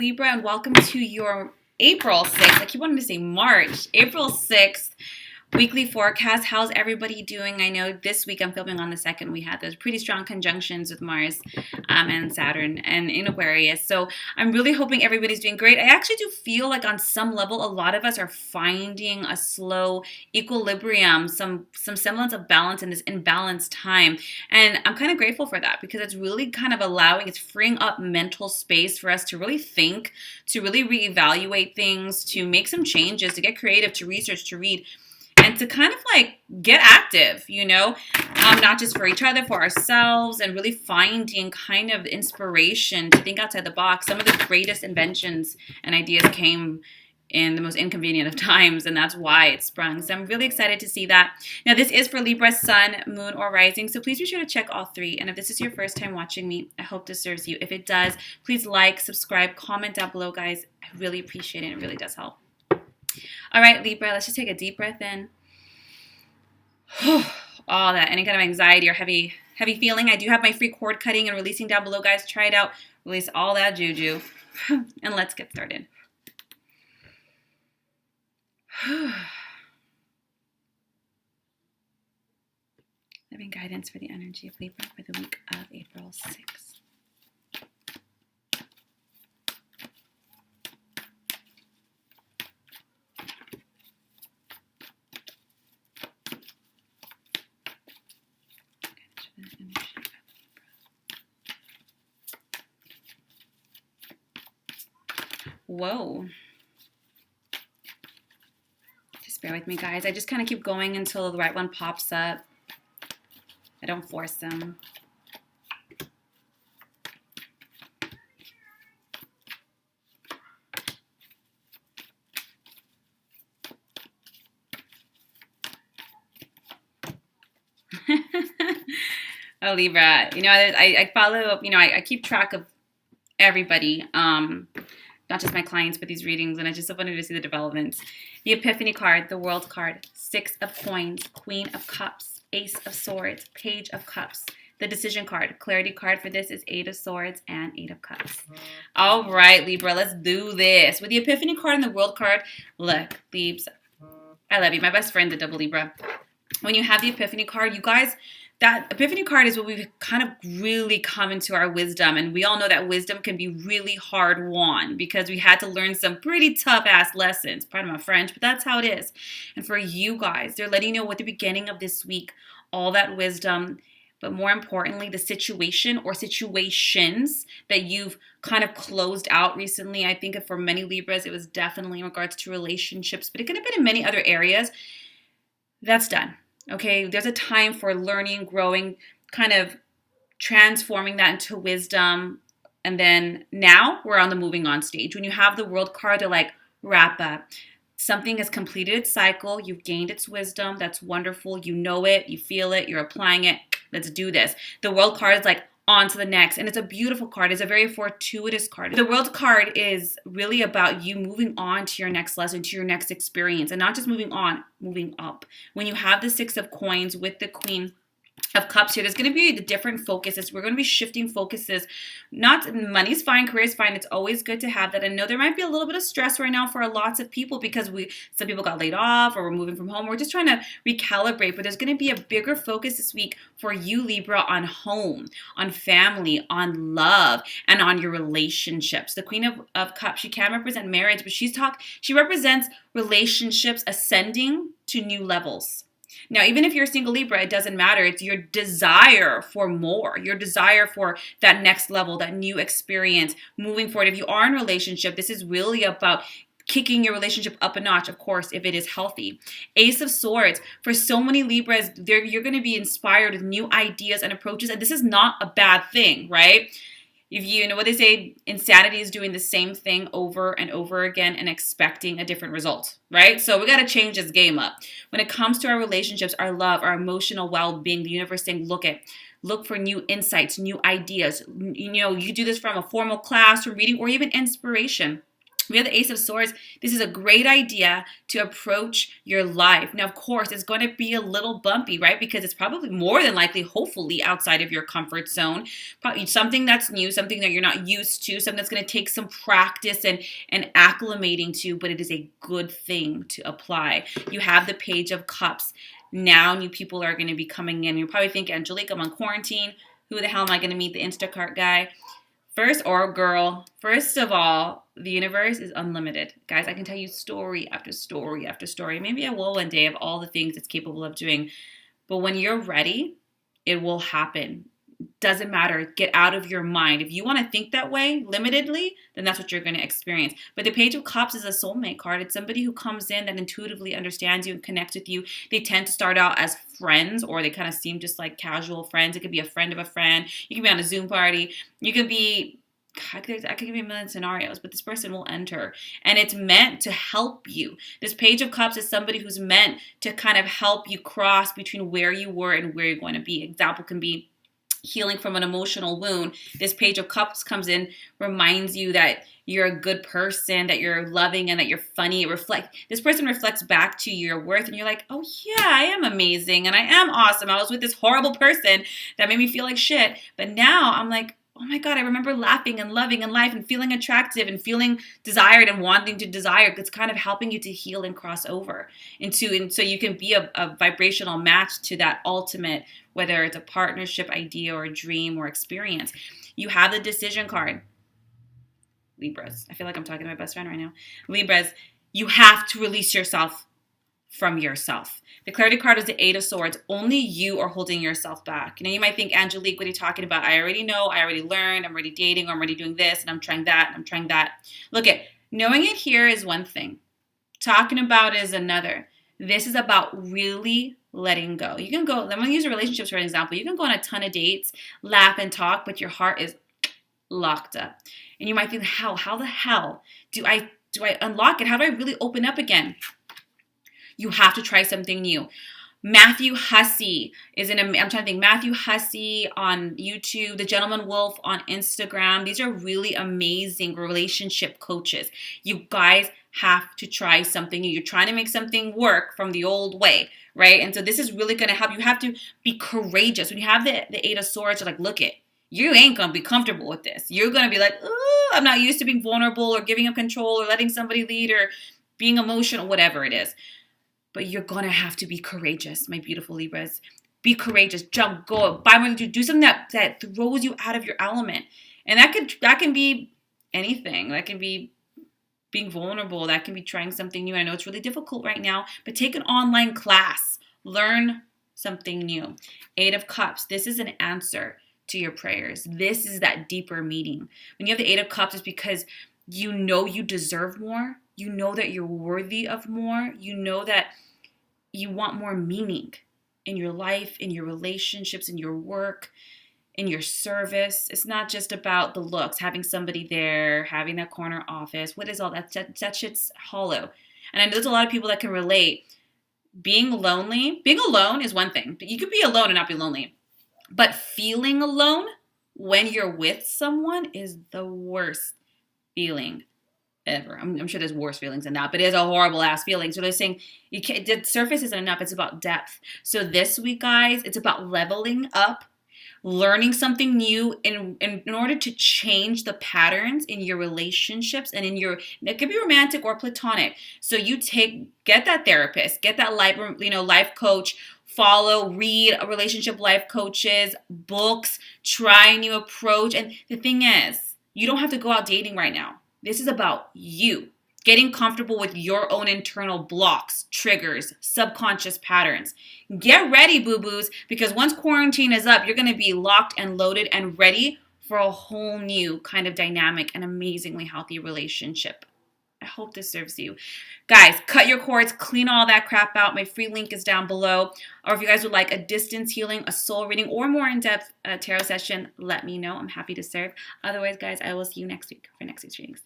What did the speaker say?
Libra, and welcome to your April 6th. I keep wanting to say March. April 6th weekly forecast. How's everybody doing? I know this week I'm filming on the 2nd. We had those pretty strong conjunctions with Mars and Saturn and in Aquarius. So I'm really hoping everybody's doing great. I actually do feel like on some level a lot of us are finding a slow equilibrium, some semblance of balance in this imbalanced time. And I'm kind of grateful for that because it's really kind of it's freeing up mental space for us to really think, to really reevaluate things, to make some changes, to get creative, to research, to read, and to kind of like get active, not just for each other, for ourselves, and really finding kind of inspiration to think outside the box. Some of the greatest inventions and ideas came in the most inconvenient of times, and that's why it sprung. So I'm really excited to see that. Now, this is for Libra, Sun, Moon, or Rising, so please be sure to check all three. And if this is your first time watching me, I hope this serves you. If it does, please like, subscribe, comment down below, guys. I really appreciate it. It really does help. All right, Libra, let's just take a deep breath in. All that, any kind of anxiety or heavy feeling. I do have my free cord cutting and releasing down below, guys. Try it out. Release all that juju. And let's get started. Living guidance for the energy of Libra for the week of April 6th. Whoa. Just bear with me, guys. I just kind of keep going until the right one pops up. I don't force them. Oh, Libra. I follow, I keep track of everybody. Not just my clients, but these readings, and I just wanted to see the developments. The Epiphany card, the World card, 6 of Coins, Queen of Cups, Ace of Swords, Page of Cups. The Decision card, clarity card for this is 8 of Swords and 8 of Cups. All right, Libra, let's do this. With the Epiphany card and the World card, look, Libs, I love you. My best friend, the double Libra. When you have the Epiphany card, you guys, that Epiphany card is what we've kind of really come into our wisdom. And we all know that wisdom can be really hard won because we had to learn some pretty tough ass lessons. Pardon my French, but that's how it is. And for you guys, they're letting you know at the beginning of this week, all that wisdom, but more importantly, the situation or situations that you've kind of closed out recently. I think for many Libras, it was definitely in regards to relationships, but it could have been in many other areas. That's done. Okay, there's a time for learning, growing, kind of transforming that into wisdom. And then now we're on the moving on stage. When you have the World card, they're like, wrap up. Something has completed its cycle. You've gained its wisdom. That's wonderful. You know it. You feel it. You're applying it. Let's do this. The World card is like, on to the next. And it's a beautiful card. It's a very fortuitous card. The World card is really about you moving on to your next lesson, to your next experience, and not just moving on, moving up. When you have the 6 of Coins with the Queen of Cups here, there's going to be the different focuses. We're going to be shifting focuses. Not money's fine, career's fine. It's always good to have that. I know there might be a little bit of stress right now for lots of people because some people got laid off or we're moving from home. We're just trying to recalibrate, but there's going to be a bigger focus this week for you, Libra, on home, on family, on love, and on your relationships. The Queen of Cups, she can represent marriage, but she represents relationships ascending to new levels. Now, even if you're a single Libra, it doesn't matter. It's your desire for more, your desire for that next level, that new experience, moving forward. If you are in a relationship, this is really about kicking your relationship up a notch, of course, if it is healthy. Ace of Swords. For so many Libras, you're going to be inspired with new ideas and approaches, and this is not a bad thing, right? If you know what they say, insanity is doing the same thing over and over again and expecting a different result, right? So we got to change this game up. When it comes to our relationships, our love, our emotional well-being, the universe saying, look for new insights, new ideas. You do this from a formal class or reading or even inspiration. We have the Ace of Swords. This is a great idea to approach your life. Now, of course, it's going to be a little bumpy, right? Because it's probably more than likely, hopefully, outside of your comfort zone. Probably something that's new, something that you're not used to, something that's going to take some practice and acclimating to, but it is a good thing to apply. You have the Page of Cups. Now, new people are going to be coming in. You'll probably think, Angelic, I'm on quarantine. Who the hell am I going to meet? The Instacart guy? First, or girl, first of all, the universe is unlimited. Guys, I can tell you story after story after story. Maybe I will one day of all the things it's capable of doing. But when you're ready, it will happen. Doesn't matter. Get out of your mind. If you want to think that way, limitedly, then that's what you're going to experience. But the Page of Cups is a soulmate card. It's somebody who comes in that intuitively understands you and connects with you. They tend to start out as friends, or they kind of seem just like casual friends. It could be a friend of a friend. You can be on a Zoom party. You could be, I could give you a million scenarios, but this person will enter. And it's meant to help you. This Page of Cups is somebody who's meant to kind of help you cross between where you were and where you're going to be. Example can be healing from an emotional wound. This Page of Cups comes in, reminds you that you're a good person, that you're loving, and that you're funny. This person reflects back to your worth, and you're like, oh yeah, I am amazing, and I am awesome. I was with this horrible person that made me feel like shit, but now I'm like, oh my God, I remember laughing and loving in life and feeling attractive and feeling desired and wanting to desire. It's kind of helping you to heal and cross over and so you can be a vibrational match to that ultimate, whether it's a partnership idea or a dream or experience. You have the Decision card. Libras. I feel like I'm talking to my best friend right now. Libras, you have to release yourself from yourself. The Clarity card is the Eight of Swords. Only you are holding yourself back. You might think, Angelique, what are you talking about? I already know, I already learned, I'm already dating, or I'm already doing this, and I'm trying that, and I'm trying that. Look, knowing it here is one thing. Talking about is another. This is about really letting go. You can go, I'm going to use relationships for an example. You can go on a ton of dates, laugh and talk, but your heart is locked up. And you might think, how the hell do I unlock it? How do I really open up again? You have to try something new. Matthew Hussey Matthew Hussey on YouTube, The Gentleman Wolf on Instagram. These are really amazing relationship coaches. You guys have to try something new. You're trying to make something work from the old way, right? And so this is really going to help. You have to be courageous. When you have the Eight of Swords, you're like, look it. You ain't going to be comfortable with this. You're going to be like, ooh, I'm not used to being vulnerable or giving up control or letting somebody lead or being emotional, whatever it is. But you're going to have to be courageous, my beautiful Libras. Be courageous. Jump, go, buy more, do something that throws you out of your element. And that can be anything. That can be being vulnerable. That can be trying something new. I know it's really difficult right now, but take an online class. Learn something new. Eight of Cups. This is an answer to your prayers. This is that deeper meaning. When you have the Eight of Cups, it's because you know you deserve more. You know that you're worthy of more. You know that you want more meaning in your life, in your relationships, in your work, in your service. It's not just about the looks, having somebody there, having that corner office. What is all that? That shit's hollow. And I know there's a lot of people that can relate. Being alone is one thing. You could be alone and not be lonely. But feeling alone when you're with someone is the worst feeling ever. I'm sure there's worse feelings than that, but it is a horrible ass feeling. So they're saying the surface isn't enough. It's about depth. So this week, guys, it's about leveling up, learning something new in order to change the patterns in your relationships and it could be romantic or platonic. So you get that therapist, get that life coach, read relationship life coaches, books, try a new approach. And the thing is, you don't have to go out dating right now. This is about you getting comfortable with your own internal blocks, triggers, subconscious patterns. Get ready, boo-boos, because once quarantine is up, you're going to be locked and loaded and ready for a whole new kind of dynamic and amazingly healthy relationship. I hope this serves you. Guys, cut your cords, clean all that crap out. My free link is down below. Or if you guys would like a distance healing, a soul reading, or more in-depth tarot session, let me know. I'm happy to serve. Otherwise, guys, I will see you next week for next week's readings.